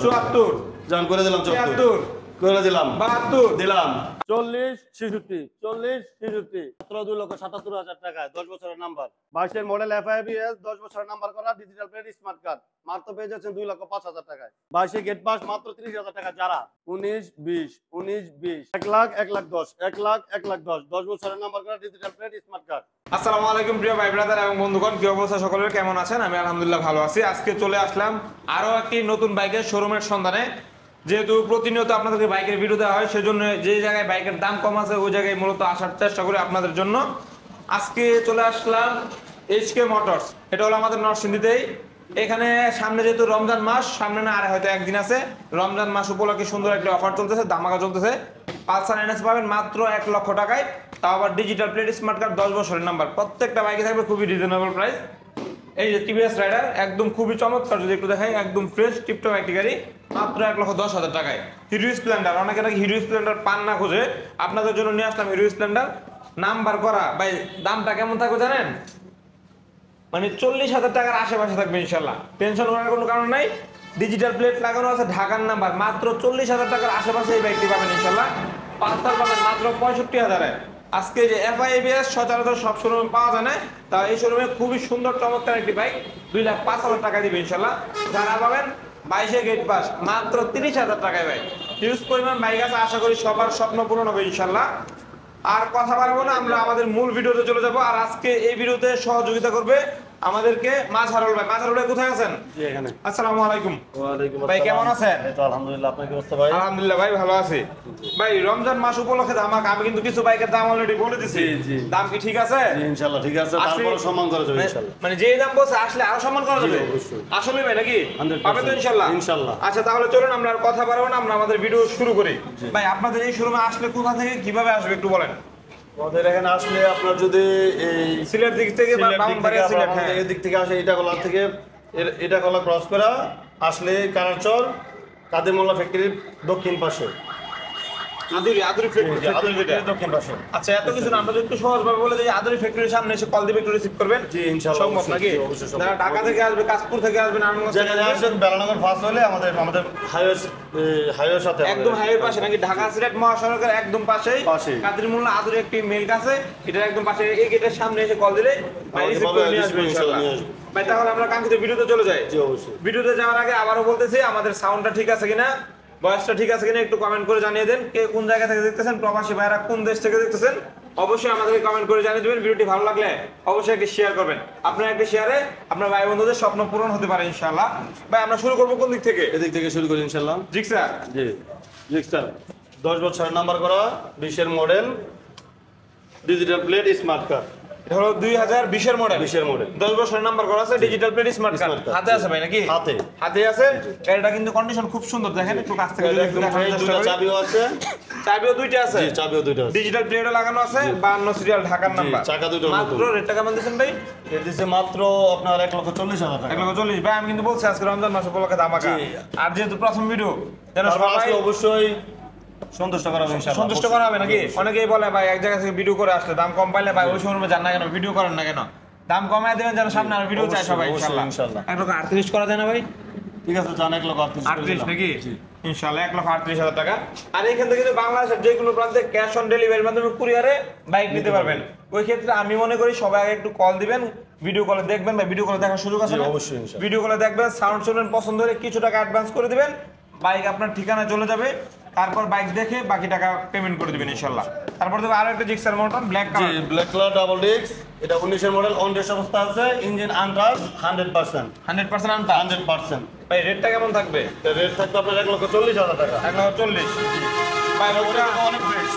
74 জান করে দিলাম 74 করে দিলাম 72 দিলাম 40 66 40 66 17,77,000 টাকায় 10 বছরের নাম্বার 22 এর মডেল FIBS 10 বছরের নাম্বার করা ডিজিটাল প্লেট স্মার্ট কার্ড মাত্র পেয়ে যাচ্ছেন 2,05,000 টাকায় 22 গেট পাস মাত্র 30,000 টাকা যারা 19 20 19 20 1 লাখ 1 লাখ 10 1 লাখ 1 লাখ 10 10 বছরের নাম্বার করা ডিজিটাল প্লেট স্মার্ট কার্ড। আসসালামু আলাইকুম প্রিয় ভাই ব্রাদার এবং বন্ধুগণ, কি অবস্থা সকলের, কেমন আছেন? আমি আলহামদুলিল্লাহ ভালো আছি। আজকে চলে আসলাম আরো একটি নতুন বাইকের শোরুমের সন্ধানে। যেহেতু প্রতিনিয়ত আপনাদেরকে বাইকের ভিডিও দেওয়া হয়, সেজন্য যে জায়গায় বাইকের দাম কম আছে ওই জায়গায় মূলত আসার চেষ্টা করি আপনাদের জন্য। আজকে চলে আসলাম HK মোটরস। এটা হলো আমাদের নরসিংদীতেই। এখানে সামনে যেহেতু রমজান মাস, সামনে না আর হয়তো একদিন আছে, রমজান মাস উপলক্ষে সুন্দর একটা অফার চলতেছে, ধামাকা চলতেছে। পালসার NS পাবেন মাত্র 1 লক্ষ টাকায়, তাও আবার ডিজিটাল প্লেট স্মার্ট কার্ড 10 বছরের নাম্বার। প্রত্যেকটা বাইকে থাকবে খুবই রিজনেবল প্রাইস। এই যে TVS রাইডার একদম খুবই চমৎকার, যদি একটু দেখাই, একদম ফ্রেশ টিপটপ একটি গাড়ি মাত্র 1,10,000 টাকায়। হিরো স্প্লেন্ডার, অনেকে নাকি হিরো স্প্লেন্ডার পান না খুঁজে, আপনাদের জন্য নিয়ে আসলাম হিরো স্প্লেন্ডার নাম্বার করা। ভাই দামটা কেমন থাকবে জানেন? মানে 40,000 টাকার আশেপাশে থাকবে ইনশাল্লাহ, টেনশন করার কোনো কারণ নাই। ডিজিটাল প্লেট লাগানো আছে, ঢাকার নাম্বার, মাত্র 40,000 টাকার আশেপাশে এই বাইকটি পাবেন ইনশাল্লাহ। পালসার পাবেন মাত্র 65,000-এ। আজকে যে FIBS সচরাচর সব শোরুমে পাওয়া যায় না, তা এই শোরুমে খুবই সুন্দর চমৎকার একটি বাইক 2,05,000 টাকা দিবে ইনশাল্লাহ। যারা পাবেন 22 গেট পাস মাত্র 30,000 টাকায় বাইক। হিউজ পরিমাণ বাইক আছে, আশা করি সবার স্বপ্ন পূরণ হবে ইনশাল্লাহ। আর কথা বলবো না, আমরা আমাদের মূল ভিডিওতে চলে যাব। আর আজকে এই ভিডিওতে সহযোগিতা করবে আমাদেরকে মাজহারুল ভাই। মাজহারুল ভাই কোথায় আছেন? জি এখানে। আসসালামু আলাইকুম। ওয়ালাইকুম আসসালাম। ভাই কেমন আছেন? এই তো আলহামদুলিল্লাহ, আপনার কি অবস্থা ভাই? আলহামদুলিল্লাহ ভাই ভালো আছি। ভাই রমজান মাস উপলক্ষে ধামাকা, আমি কিন্তু কিছু বাইকের দাম অলরেডি বলে দিছি। জি। দাম কি ঠিক আছে? জি ইনশাআল্লাহ ঠিক আছে, তারপরে সম্মান করা যাবে ইনশাআল্লাহ। মানে যেই দাম বলছে আসলে আরো সম্মান করা যাবে অবশ্যই। আসলে ভাই নাকি 100% পাবে তো ইনশাআল্লাহ? ইনশাআল্লাহ। আচ্ছা তাহলে চলুন আমরা আর কথা বাড়াবো না, আমরা আমাদের ভিডিও শুরু করি। ভাই আপনাদের এই শোরুমে আসলে কোথা থেকে কিভাবে আসবে একটু বলেন। আমাদের এখানে আসলে আপনার যদি এই সিলেট দিক থেকে বা ব্রাহ্মণবাড়িয়া সিলেট, হ্যাঁ এই দিক থেকে আসে, ইটাকলা থেকে ইটাকলা ক্রস করা আসলে কানারচর কাদের মোল্লা ফ্যাক্টরির দক্ষিণ পাশে, আদুরি ফ্যাক্টরি যেটা। দক্ষিণ পাশে। আচ্ছা এত কিছু না, আমরা একটু সহজভাবে বলে দিই, আদুরি ফ্যাক্টরির সামনে এসে কল দিবে, একটু রিসিভ করবেন। জি ইনশাআল্লাহ সম্ভব নাকি? অবশ্যই সম্ভব। যারা ঢাকা থেকে আসবে, কাশপুর থেকে আসবে, নারায়ণগঞ্জ থেকে যেখানে আসবেন বেলানগর ফার্স্ট হলে আমাদের হাইওয়ের সাথে একদম হাইওয়ের পাশে নাকি, ঢাকা সিলেট মহাসড়কের একদম পাশেই পাশেই। কাদের মোল্লা আদুরি একটি মেল কাছে, এটার একদম পাশে এই গেটের সামনে এসে কল দিলে ভাই রিসিভ করে নিয়ে আসবে ইনশাআল্লাহ। ভাই তাহলে আমরা কাঙ্ক্ষিত ভিডিওতে চলে যাই। জি অবশ্যই। ভিডিওতে যাওয়ার আগে আবারও বলতেছি, আমাদের সাউন্ডটা ঠিক আছে কিনা, ভয়েসটা ঠিক আছে কিনা একটু কমেন্ট করে জানিয়ে দেন। কে কোন জায়গা থেকে দেখতেছেন, প্রবাসী ভাইরা কোন দেশ থেকে দেখতেছেন, অবশ্যই আমাদেরকে কমেন্ট করে জানিয়ে দেবেন। ভিডিওটি ভালো লাগলে অবশ্যই একটি শেয়ার করবেন। আপনার একটি শেয়ারে আপনার ভাই বন্ধুদের স্বপ্ন পূরণ হতে পারে ইনশাআল্লাহ। ভাই আমরা শুরু করবো কোন দিক থেকে? এদিক থেকে শুরু করি ইনশাআল্লাহ। জিক্সার। জি জিক্সার 10 বছরের নাম্বার করা 20 এর model digital plate smart card. এটা হলো 2020 এর মডেল। 20 এর মডেল 10 বছরের নাম্বার করা আছে, digital plate smart card. Smart card। হাতে আছে ভাই নাকি? হাতে আছে। গাড়িটা কিন্তু কন্ডিশন খুব সুন্দর, দেখেন একটু কাছ থেকে যদি একটু দেখানোর চেষ্টা করি। চাবিও আছে। চাবিও দুইটা আছে। জি চাবিও দুইটা আছে। ডিজিটাল প্লেটও লাগানো আছে, 52 সিরিয়াল ঢাকার নাম্বার। চাকা দুটো মাত্র রেটটা কেমন দিয়েছেন ভাই? এর দিছে মাত্র আপনার 1,40,000 টাকা। 1,40,000। ভাই আমি কিন্তু বলছি আজকে রমজান মাস উপলক্ষে ধামাকা। জি। আর যেহেতু প্রথম ভিডিও, যেন তারপর সবাই আসলে অবশ্যই সন্তুষ্ট করা হবে ইনশাআল্লাহ। সন্তুষ্ট করা হবে নাকি? অনেকেই বলে ভাই এক জায়গা থেকে ভিডিও করে আসলে দাম কম পাইলে ভাই ওই শোরুমে যান না কেন, ভিডিও করেন না কেন? দাম কমায় দেবেন যেন সামনে আর ভিডিও চাই সবাই ইনশাআল্লাহ। ইনশাআল্লাহ। 1,38 করা যায় না ভাই? ঠিক আছে জান 1,38,000 38 নাকি? ইনশাআল্লাহ 1,38,000 টাকা। আর এখান থেকে কিন্তু বাংলাদেশের যে কোনো প্রান্তে ক্যাশ অন ডেলিভারির মাধ্যমে কুরিয়ারে বাইক নিতে পারবেন। ওই ক্ষেত্রে আমি মনে করি সবাই আগে একটু কল দিবেন, ভিডিও কলে দেখবেন, বা ভিডিও কলে দেখার সুযোগ আছে না? অবশ্যই ইনশাআল্লাহ। ভিডিও কলে দেখবেন, সাউন্ড শুনবেন, পছন্দ হলে কিছু টাকা অ্যাডভান্স করে দিবেন, বাইক আপনার ঠিকানায় চলে যাবে। তারপর বাইক দেখে বাকি টাকা পেমেন্ট করে দিবেন ইনশাআল্লাহ। তারপর দেবো আরো একটা Gixxer motor black G colour. Black colour double disc, এটা 19 এর মডেল, অন টেস্ট অবস্থা আছে, ইঞ্জিন আনটাচ 100%। 100% আনটা। 100%। ভাই রেটটা কেমন থাকবে? রেট থাকবে আপনার 1,40,000 টাকা। 1,40,000। ভাই ওটা অনেক ফ্রেশ।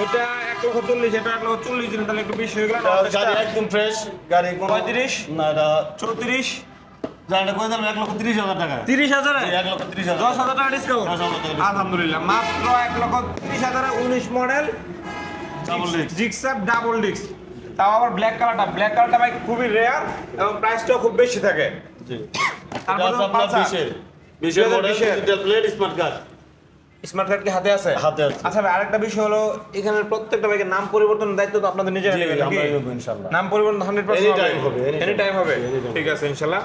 ওটা 1,40,000, এটা 1,40,000 দিন, তাহলে একটু বেশি হয়ে গেল না? গাড়ি একদম ফ্রেশ, গাড়ি কোনো 35 না, এটা 34 জানটা করে দিলাম 1,30,000 টাকা। 30,000 জি, 1,30,000 10,000 টাকা ডিসকাউন্ট। 10,000 টাকা discount। আলহামদুলিল্লাহ, মাত্র 1,30,000 19 model Double disc। Gixxer double disc, তাও আবার ব্ল্যাক কালারটা। ব্ল্যাক কালারটা ভাই খুবই রেয়ার এবং প্রাইসটাও খুব বেশি থাকে। জি। তারপরে এটা আছে আপনার পালসার। 20 এর model 2020 digital plate smart card. Smart card কি হাতে আছে? হাতে আছে। আচ্ছা ভাই, আরেকটা বিষয় হলো এখানের প্রত্যেকটা বাইকের নাম পরিবর্তনের দায়িত্ব তো আপনাদের নিজেরা জি, নেবেন নাকি? আমরা নেব ইনশাআল্লাহ। নাম পরিবর্তন 100% Anytime হবে, এনি টাইম হবে। anytime। ঠিক আছে ইনশাআল্লাহ।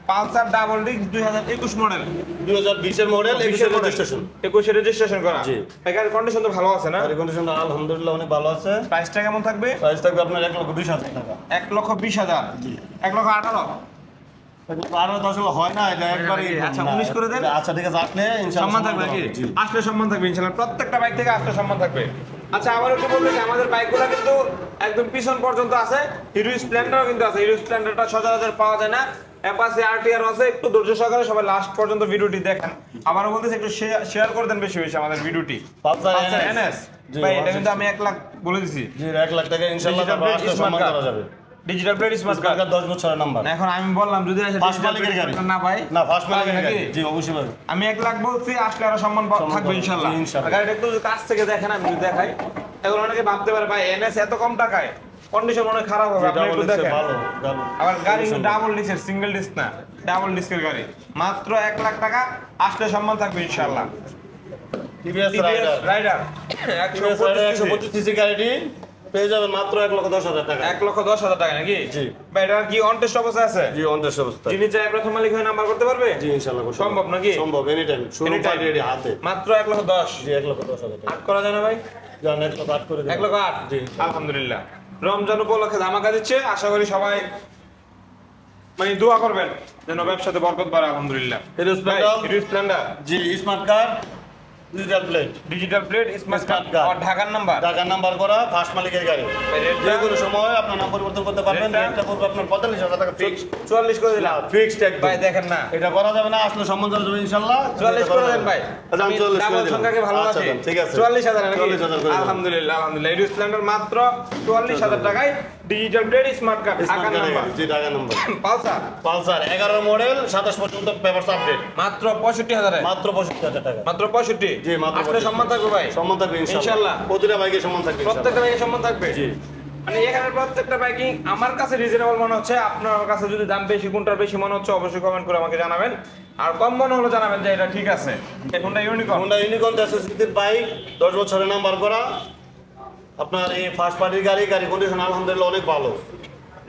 পালসার ডাবল ডিস্ক 2021 মডেল, 2020 এর মডেল, 21 এর রেজিস্ট্রেশন। 21 রেজিস্ট্রেশন করা। জি। গাড়ির কন্ডিশন তো ভালো আছে না? গাড়ির কন্ডিশন আলহামদুলিল্লাহ অনেক ভালো আছে। প্রাইসটা কেমন থাকবে? প্রাইস থাকবে আপনার 1,20,000 টাকা। 1,20,000, জি। 1,18,000। আরো 10 হয় না, এটা একবারই। আচ্ছা, 19 করে দেন। আচ্ছা ঠিক আছে, আপনি ইনশাআল্লাহ সম্মান থাকবে নাকি? জি। আসলে সম্মান থাকবে ইনশাআল্লাহ, প্রত্যেকটা বাইক থেকে আসলে সম্মান থাকবে। আচ্ছা, আবার একটু বলবেন যে আমাদের বাইকগুলো কিন্তু একদম পিছন পর্যন্ত আছে। হিরো স্প্লেন্ডারও কিন্তু আছে। হিরো স্প্লেন্ডারটা সচরাচর পাওয়া যায় না। অ্যাপাচি আরটিআর আছে। একটু ধৈর্য সহকারে সবাই লাস্ট পর্যন্ত ভিডিওটি দেখেন। আবারও বলতেছি, একটু শেয়ার করে দেন বেশি বেশি আমাদের ভিডিওটি। পালসার এনএস জি, ভাই, এটা কিন্তু আমি 1 লাখ বলে দিছি। জি, 1 লাখ টাকা ইনশাআল্লাহ Digital তারপর plate, আসলে smart সম্মান card। করা যাবে। Digital plate smart card. 10 বছরের নাম্বার। এখন আমি বললাম যদি আসে ফার্স্ট digital মালিকের plate গাড়ি না পাই, না, ফার্স্ট মালিকের পাবে গাড়ি। নাকি? জি, অবশ্যই পাবে। আমি 1 লাখ বলছি, আসলে আরো সম্মান থাকবে পাবে। ইনশাআল্লাহ। জি, ইনশাআল্লাহ। গাড়িটা একটু কাছ থেকে দেখেন, আমি যদি দেখাই, এখন অনেকে ভাবতে পারে ভাই এনএস এত কম টাকায় কন্ডিশন অনেক খারাপ হবে, আপনি একটু দেখেন। ভালো ভালো। আবার গাড়ি ডাবল ডিস্কের, সিঙ্গেল ডিস্ক না, ডাবল ডিস্কের গাড়ি। মাত্র 1 লাখ টাকা, আসলে সম্মান থাকবে ইনশাআল্লাহ। TVS Raider, Raider TVS Raider 125 CC গাড়িটি পেয়ে যাবেন মাত্র 1,10,000 টাকা। 1,10,000 টাকা নাকি? জি। ভাই এটা কি অন টেস্ট অবস্থা আছে? জি, অন টেস্ট অবস্থা। যিনি চাই প্রথম মালিক হয়ে নাম্বার করতে পারবে? জি, ইনশাআল্লাহ করতে সম্ভব পারবো। নাকি? সম্ভব, any time. Showroom Anytime। Ready হাতে। মাত্র 1,10,000। জি, 1,10,000 টাকা। আট করা যায় না ভাই? জান 1,08 করে দিন। 1,08,000। জি। আলহামদুলিল্লাহ। রমজান উপলক্ষে ধামাকা দিচ্ছে, আশা করি সবাই মানে দোয়া করবেন যেন ব্যবসাতে বরকত বাড়ে। আলহামদুলিল্লাহ। Hero Splendor. Hero Splendor, G, smart card, digital plate, digital plate, smart Smart card card। আর ঢাকার নাম্বার। টাকার নাম্বার করা, ফার্স্ট মালিকের গাড়ি। ভাই, রেটটা? যে কোনো সময় আপনার নাম পরিবর্তন করতে পারবেন। রেটটা? রেটটা পড়বে আপনার 45,000 টাকা ফিক্স। 44 করে দিলাম। ফিক্সড একদম। ভাই দেখেন না, এটা করা যাবে না, আসলে সম্মান করা যাবে ইনশাআল্লাহ। 44 করে দেন ভাই। আচ্ছা, আমি 44 করে ডাবল দিলাম। সংখ্যাকে আচ্ছা, ভালোবাসি। দেন, ঠিক আছে। 44,000 নাকি? 44,000 করে দিলাম। আলহামদুলিল্লাহ, আলহামদুলিল্লাহ। হিরো স্প্লেন্ডার মাত্র 44,000 টাকায়, digital plate, smart card, smart ঢাকার নাম্বার। কার্ড, জি, টাকা নাম্বার। পালসার পালসার 11 মডেল, 27 পর্যন্ত পেপারস আপডেট। মাত্র 65,000 মাত্র 65,000 টাকা। মাত্র 65। জি, মাত্র আসলে 65। সম্মান থাকবে ভাই। সম্মান থাকবে ইনশাআল্লাহ। ইনশাআল্লাহ। প্রতিটা বাইকে সম্মান থাকবে প্রত্যেকটা ইনশাআল্লাহ। বাইকে সম্মান থাকবে। জি। মানে এখানে প্রত্যেকটা বাইকিং আমার কাছে রিজনেবল মনে হচ্ছে। আপনার কাছে যদি দাম বেশি, কোনটার বেশি মনে হচ্ছে, অবশ্যই কমেন্ট করে আমাকে জানাবেন। আর কম মনে হলো জানাবেন যে এটা ঠিক আছে। কোনটা ইউনিকর্ন? হোন্ডা ইউনিকর্ন 63 বাইক, 10 বছরের নাম্বার করা। আপনার এই ফার্স্ট পার্টির গাড়ি, গাড়ি কন্ডিশন আলহামদুলিল্লাহ অনেক ভালো।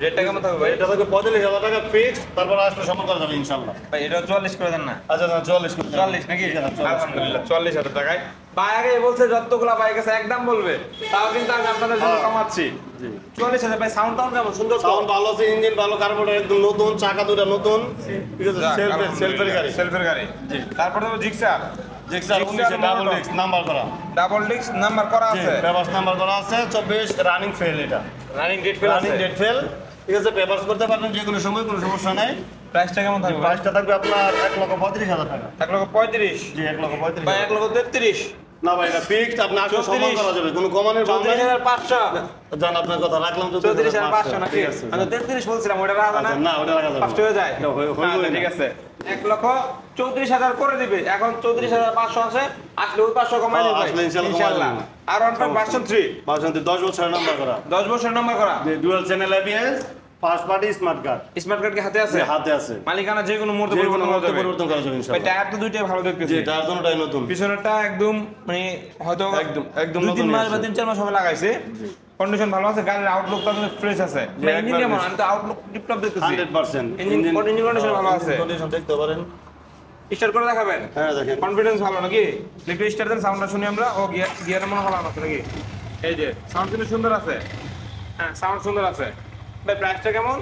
রেটটা কেমন থাকবে ভাই? এটা থাকবে 45,000 টাকা ফিক্সড, তারপর আসলে সম্মান করা যাবে ইনশাআল্লাহ। ভাই এটা 44 করে দেন না। আচ্ছা না, 44 করে দিলাম। 44 নাকি? জি, না, 44 আলহামদুলিল্লাহ 40,000 টাকায়। ভাই আগে বলছে যতগুলা বাইক আছে একদম বলবে, তাও কিন্তু আমি আপনাদের জন্য হ্যাঁ। কমাচ্ছি। জি। 44,000। ভাই সাউন্ডটাও কেমন সুন্দর তো? সাউন্ড ভালো আছে, ইঞ্জিন ভালো, কার্বোরেটর একদম নতুন, চাকা দুটো নতুন। ঠিক আছে, যাক, সেলফের গাড়ি। সেলফের গাড়ি। জি। তারপরে তো Gixxer, Gixxer 19 double disc number করা। ডাবল ডিস্ক নাম্বার করা জি, আছে। পেপারস নাম্বার করা আছে, 24 রানিং ফেল এটা। রানিং ডেট ফেল আছে। Running date fail. ঠিক আছে, পেপারস করতে পারবেন যে কোনো সময়, কোনো সমস্যা নাই। প্রাইসটা কেমন থাকবে? প্রাইসটা থাকবে আপনার 1,35,000 টাকা। 1,35,000। জি, 1,35,000 ভাই 1,33,000। না ভাই, এটা ফিক্সড, আপনি আসলে সম্মান 34 করা যাবে, কোনো কমানোর ভাব নাই। 34,500। জান আপনার কথা রাখলাম তো। 34,500 নাকি? ঠিক আছে। আমি তো 33 বলছিলাম, ওটা রাখা না। আচ্ছা, না, ওটা রাখা যাবে না। কষ্ট হয়ে যায়। এটা হইবই ঠিক না। আছে। 1,34,000 করে দিবে। এখন 34,500 আছে, আসলে ওই 500 কমাই দিবে ভাই। আসলে ইনশাআল্লাহ কমাই ইনশাআল্লাহ। দিবেন। আর ওয়ান ভার্সন 3 বাসন্তী 10 বছরের নাম্বার করা। 10 বছর নাম্বার করা। যে dual channel ABS, first party smart card. Smart card কি হাতে আছে? হাতে আছে। মালিকানা যে কোনো মুহূর্তে যে কোনো পরিবর্তন করা যাবে। পরিবর্তন করা যাবে ভাই ইনশাআল্লাহ। টায়ার তো দুইটাই ভালো দেখতেছি। জি, তার জন্যটাই নতুন। পিছনেরটা একদম মানে হয়তো একদম 2-3 নতুনই মাস বা আছে। 3-4 মাস হবে লাগাইছে। কন্ডিশন ভালো আছে, গাড়ির আউটলুকটা কিন্তু ফ্রেশ আছে। ভাই ইঞ্জিন একবার কেমন? fresh। আমি তো আউটলুক টিপটপ দেখতেছি। 100% ইঞ্জিন কন্ডিশন ভালো আছে। কন্ডিশন দেখতে পারেন। স্টার্ট করে দেখাবেন? হ্যাঁ, দেখেন। কনফিডেন্স ভালো নাকি? একটু স্টার্ট দেন, সাউন্ডটা শুনি আমরা। ও গিয়ারের মনে ভালো আছে নাকি? এই যে সাউন্ড কিন্তু সুন্দর আছে। হ্যাঁ, সাউন্ড সুন্দর আছে। ভাই প্রাইসটা কেমন?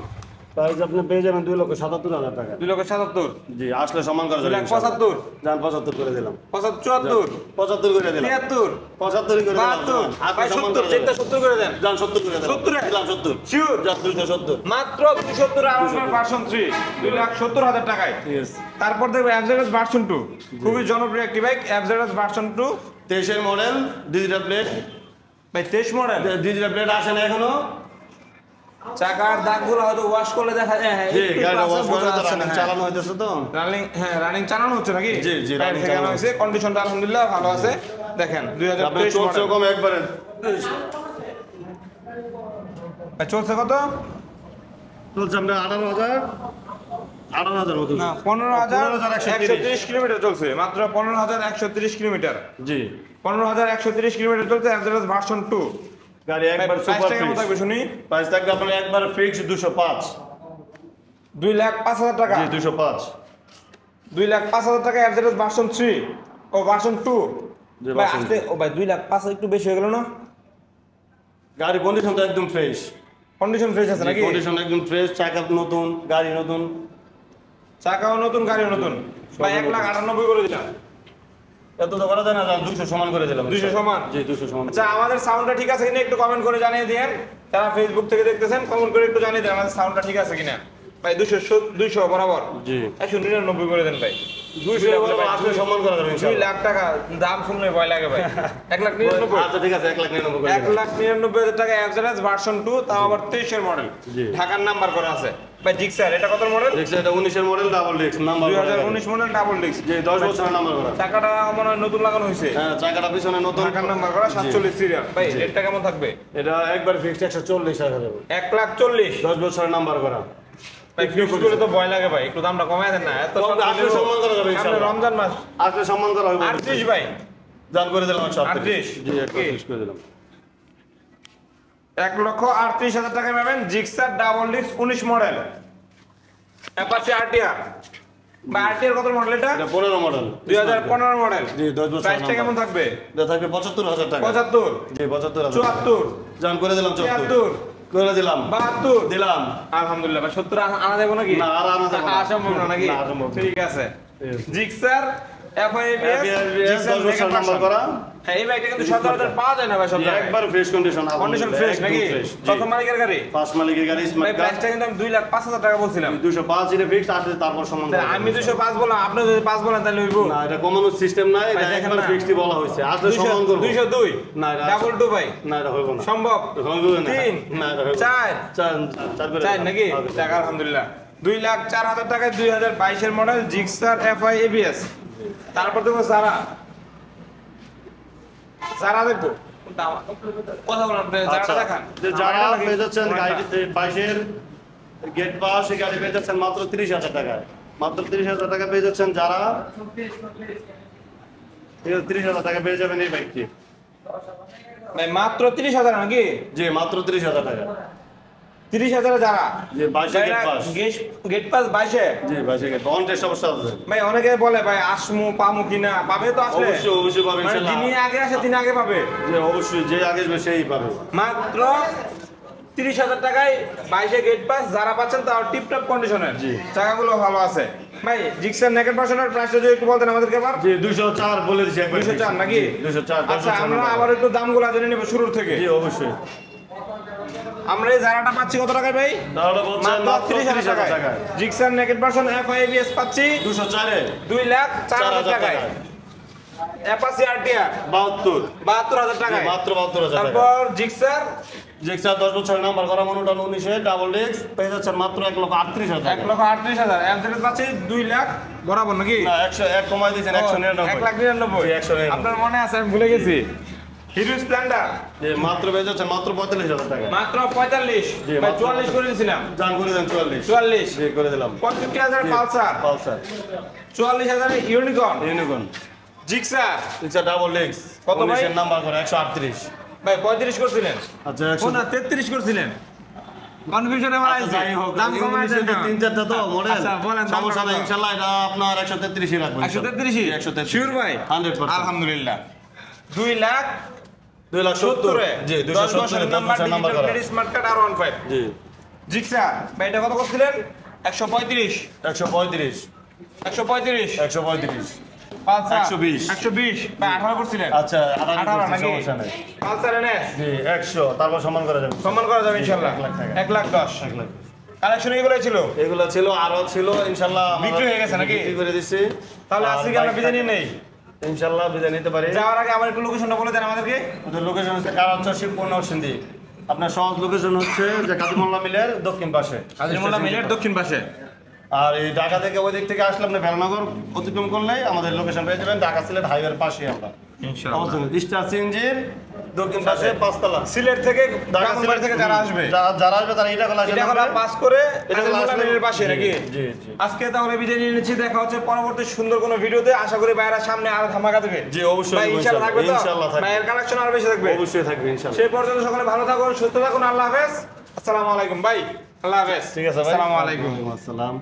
প্রাইস আপনি পেয়ে যাবেন 2,77,000 টাকা। 2,77,000। জি, আসলে সম্মান করা যাবে 2,75,000। জান 75 করে দিলাম। 74, 75 করে দিলাম। 73, 75 করে দিলাম। 72, আপনি ভাই সম্মান 70, করা যাবে। চেকটা 70 করে দেন। জান 70 করে দিলাম। 70 দিলাম 70। শিওর? জান 270। মাত্র 270 আর আপনার ভার্সন 3 2,70,000 টাকায়। ইয়েস। তারপর দেখবে এফজেডএস ভার্সন 2, খুবই জনপ্রিয় একটি বাইক। এফজেডএস ভার্সন 2 23 এর মডেল, ডিজিটাল প্লেট। ভাই 23 মডেল। ডিজিটাল প্লেট আসে না এখনো। চাকার দাগগুলো হয়তো ওয়াশ করলে দেখা যায়। হ্যাঁ, জি, একটু গাড়িটা আছে, ওয়াশ করে বোঝা তো যাচ্ছে না, রানিং হ্যাঁ। চালানো হইতেছে তো। রানিং চালানো হচ্ছে নাকি? জি, জি, বাইরে running থেকে আনা চালানো হয়েছে। কন্ডিশনটা আলহামদুলিল্লাহ ভালো আছে। দেখেন আপনি 2023 চলছে মডেল। কম একবারে। চলছে কত? চলছে আমরা 18,000 মতো না 15,130 কিলোমিটার চলছে, মাত্র 15,130 কিলোমিটার। জি 15,130 কিলোমিটার চলছে, অ্যাভারেজ ভার্সন 2। গাড়ি একবার সুপার প্রাইসটা কেমন থাকবে শুনি? প্রাইস থাকবে আপনার একবার ফিক্স 205। 2,05,000 টাকা। জি 205। 2,05,000 টাকা, অ্যাভারেজ ভার্সন 3 ও ভার্সন 2। জি, ভাই version আসলে ও ভাই 2,05,000 একটু বেশি হয়ে গেল না? গাড়ি কন্ডিশন তো একদম ফ্রেশ। কন্ডিশন ফ্রেশ আছে নাকি? কন্ডিশন একদম ফ্রেশ, চাকা নতুন, গাড়ি নতুন, চাকাও নতুন, গাড়িও নতুন। ভাই 1,98,000 করে দিলাম। এত তো করা যায় না, 200 সমান করে দিলাম। 200 সমান? জি 200 সমান। আচ্ছা, আমাদের সাউন্ডটা ঠিক আছে কিনা একটু কমেন্ট করে জানিয়ে দিন। যারা ফেসবুক থেকে দেখতেছেন কমেন্ট করে একটু জানিয়ে দিন আমাদের সাউন্ডটা ঠিক আছে কিনা। ভাই 200 বরাবর। জি 199 করে দেন ভাই। 200 আসলে সম্মান করা যাবে 2 ইনশাআল্লাহ। লাখ টাকা দাম শুনলে ভয় লাগে ভাই। 1,99,000। আচ্ছা ঠিক আছে 1,99,000 করে দেন। 1,99,000 টাকা অ্যাভারেজ ভার্সন 2, তাও আবার 23 এর মডেল। জি। ঢাকার নাম্বার করা আছে। ভাই জিক্সার এটা কত মডেল? দেখছেন এটা 19 এর মডেল, ডাবল ডিস্ক নাম্বার করা। 2019 মডেল, ডাবল ডিস্ক। জি 10 বছরের নাম্বার করা। চাকাটা মনে হয় নতুন লাগানো হয়েছে। হ্যাঁ চাকাটা পিছনে নতুন, ঢাকার নাম্বার করা, 47 সিরিয়াল। ভাই রেটটা কেমন থাকবে? এটা একবার ফিক্সড 140 টাকা দেব। 1,40,000। 10 বছরের নাম্বার করা। ভাই ফিক্স করে তো ভয় লাগে ভাই, একটু দামটা কমায় দেন না। এত কম আসলে সম্মান করা যাবে সামনে ইনশাআল্লাহ। রমজান মাস। আসলে সম্মান করা হবে। 38 ভাই। জান করে দিলাম 38 জি একবার ফিক্স করে দিলাম। 1,38,000 টাকা পাবেন Gixxer double disc 19 model Apache RTR. বা আরটিআর কত মডেল এটা? এটা 15 মডেল, 2015 মডেল। জি 10 বছর। প্রাইসটা কেমন থাকবে? এটা থাকবে 75,000 টাকা। 75, জি 75,000। 74, জান করে দিলাম 73, 74 করে দিলাম। 72 দিলাম। আলহামদুলিল্লাহ। ভাই 70 আনা যাবে নাকি? না, আর আনা যাবে না। অসম্ভব না নাকি? না, অসম্ভব না। ঠিক আছে। Yes. জিক্সার এফআইবিএস, FIBS 10 বছর নাম্বার করা। হ্যাঁ, এই বাইকটা কিন্তু সচরাচর পাওয়া যায় না ভাই সব জায়গায়। একবার ফ্রেশ কন্ডিশন। কন্ডিশন ফ্রেশ নাকি? প্রথম মালিকের গাড়ি। ফার্স্ট মালিকের গাড়ি, ভাই স্মার্ট কার্ড। প্রাইসটা কিন্তু আমি 2,05,000 টাকা বলছিলাম। 205 এর ফিক্সড আসলে তারপর সম্মান করা আমি যাবে। 205 বললাম, আপনি যদি 5 বলেন তাহলে হইব। না এটা কমানোর সিস্টেম নাই, এটা ভাই দেখেন একবার না। ফিক্সডই বলা হয়েছে। আসলে সম্মান করব। 202, না, এটা ডাবল 2 ভাই না এটা হইব না। সম্ভব? হইব না। 3, না এটা হইব না। 4, চার করে 4 দিলাম। নাকি? ওকে। টাকা আলহামদুলিল্লাহ। 2,04,000 টাকায় 2022 এর মডেল জিক্সার এফআইবিএস। তারপর দেখো যারা দেখবো কথা বলেন, যারা আচ্ছা, দেখান যে যারা পেয়ে যাচ্ছেন গাড়িতে 22 এর গেট পাস, এই গাড়ি পেয়ে যাচ্ছেন মাত্র 30,000 টাকায়। মাত্র 30,000 টাকা পেয়ে যাচ্ছেন যারা। 30,000 টাকা পেয়ে যাবেন এই বাইকটি। ভাই মাত্র 30,000 নাকি? জি মাত্র 30,000 টাকা। 30,000 যারা জি 22 গেট পাস। গেট পাস 22 জি 22 গেট অন টেস্ট অবস্থা আছে। ভাই অনেকে বলে ভাই আসমু পামু কিনা, পাবে তো আসলে? অবশ্যই অবশ্যই পাবে মানে ইনশাআল্লাহ। যিনি আগে আসে তিনি আগে পাবে। জি অবশ্যই, যে আগে আসবে সেই পাবে। মাত্র 30,000 টাকায় 22 গেট পাস যারা পাচ্ছেন, তাও টিপটপ কন্ডিশনের। জি। চাকাগুলো ভালো আছে। ভাই জিক্সার নেকেট ভার্সনের প্রাইসটা যদি একটু বলতেন আমাদেরকে আবার। জি 204 বলে দিছি একবার। 204 নাকি? 204। আচ্ছা, আমরা আবার একটু দামগুলো জেনে নেব শুরুর থেকে। জি অবশ্যই। আমরা এই জারাটা পাচ্ছি কত টাকায় ভাই? তাহলে বলছেন মাত্র 30,000 টাকায়। জিক্সার নেকেট ভার্সন এফআইবিএস পাচ্ছি 204 এ 2,04,000 টাকায়। Apache RTR 72। 72,000 টাকায়। মাত্র 72,000 টাকা। তারপর জিক্সার জিক্সার 10 বছরের নাম্বার করা, মনোটন 19 এর ডাবল ডিস্ক পেয়ে যাচ্ছেন মাত্র 1,38,000 টাকা। 1,38,000। অ্যাভারেজ পাচ্ছি 2 লাখ বরাবর নাকি? না 101 কমাই দিয়েছেন 199। 1,99,000। জি, 199। আপনার মনে আছে? আমি ভুলে গেছি। হিরো স্প্লেন্ডার যে মাত্র পেয়ে যাচ্ছেন মাত্র 45,000 টাকা। মাত্র 45। জি, ভাই মাত্র 44 করে দিয়েছিলাম। জান করে দেন 44। 44। জি করে দিলাম। 65,000 Pulsar. Pulsar 44,000 unicorn. Unicorn Gixxer Gixxer double disc কত ভাই? 19 এর নাম্বার করা 138। ভাই 35 করছিলেন। আচ্ছা ও না 33 করছিলেন। কনফিউশনে মারাইছি। যাই হোক, দাম কমায় দেন না। 3-4টা তো মডেল। আচ্ছা বলেন দাম সমস্যা কত? নেই ইনশাআল্লাহ, এটা আপনার 133 ই রাখবেন। 133? 133 শিওর ভাই? 100%। আলহামদুলিল্লাহ। 2 লাখ 2,70,000 জি 10 270 বছরের 10 নাম্বার, বছরের নাম্বার করা। ডিজিটাল স্মার্ট কার্ড আর 15। জি জিক্সার ভাই এটা কত করছিলেন? 135। 135 135। 135 পালসার 120 120 ভাই 18 করছিলেন। আচ্ছা 18 18 নাকি? সমস্যা নেই। পালসার এনএস জি 100 তারপর সম্মান করা যাবে। সম্মান করা যাবে ইনশাআল্লাহ। 1 লাখ টাকা। 1,10,000 1 লাখ। কালেকশন এগুলোই ছিল। এগুলো ছিল, আরো ছিল ইনশাআল্লাহ। আমরা বিক্রি হয়ে গেছে নাকি? বিক্রি করে দিচ্ছি। তাহলে আর আজকে কি আমরা বাইক বিদায় নিয়ে নেই? ইনশাআল্লাহ বিদায় নিতে পারি। যাওয়ার আগে আবার একটু লোকেশনটা বলে দেন আমাদেরকে। ওদের লোকেশন হচ্ছে কারাচ্চর শিবপুর নরসিংদী। আপনার সহজ লোকেশন হচ্ছে যে কাদিমোল্লা মিলের দক্ষিণ পাশে। হাজিরমোল্লা মিলের দক্ষিণ পাশে। আর এই ঢাকা থেকে ওই দিক থেকে আসলে আপনি ভেলনগর অতিক্রম করলেই আমাদের লোকেশন পেয়ে যাবেন। ঢাকা সিলেট হাইওয়ের পাশে আমরা ইনশাআল্লাহ। অবস্থান। স্টার সিএনজির দক্ষিণ পাশে 5 তলা। সিলেট থেকে ঢাকা ব্রাহ্মণবাড়ি থেকে যারা আসবে যারা আসবে তারা এটা এটা পাস করে এটা আজিমুল্লাহ পাশে নাকি? জি জি। আজকে তাহলে বিদায় নিয়ে নিচ্ছি, দেখা হচ্ছে পরবর্তী সুন্দর কোনো ভিডিওতে। আশা করি ভাইরা সামনে আরো ধামাকা দেবে। জি অবশ্যই ভাই ইনশাআল্লাহ থাকবে তো? ইনশাআল্লাহ থাকবে। ভাইয়ের কালেকশন আরো বেশি থাকবে। অবশ্যই থাকবে ইনশাআল্লাহ। সেই পর্যন্ত সকলে ভালো থাকুন, সুস্থ থাকুন। আল্লাহ হাফেজ। আসসালামু আলাইকুম ভাই। আল্লাহ হাফেজ। ঠিক আছে ভাই। আসসালামু আলাইকুম। ওয়া আলাইকুম আসসালাম।